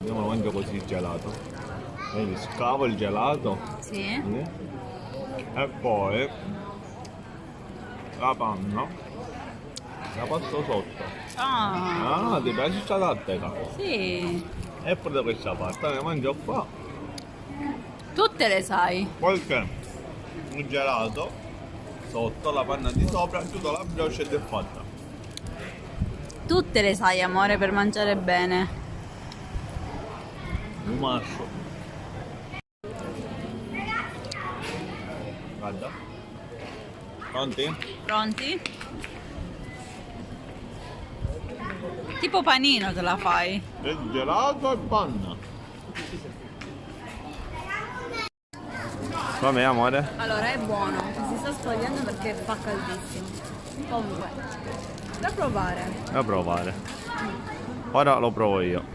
Io me lo mangio così il gelato. Quindi scavo il gelato. Sì. E poi la panna la passo sotto. Ah, Ah, ti piace questa tattica? sì. E pure da questa parte ne mangio qua. Tutte le sai. Perché il gelato sotto, la panna di sopra, chiudo la brioche ed è fatta. Tutte le sai, amore, per mangiare bene. Un mascio. Guarda. Pronti? Pronti? Tipo panino te la fai. E gelato e panna. Com'è amore? Allora, è buono. Si sta spogliando perché fa caldissimo. Comunque, da provare. Da provare. Ora lo provo io.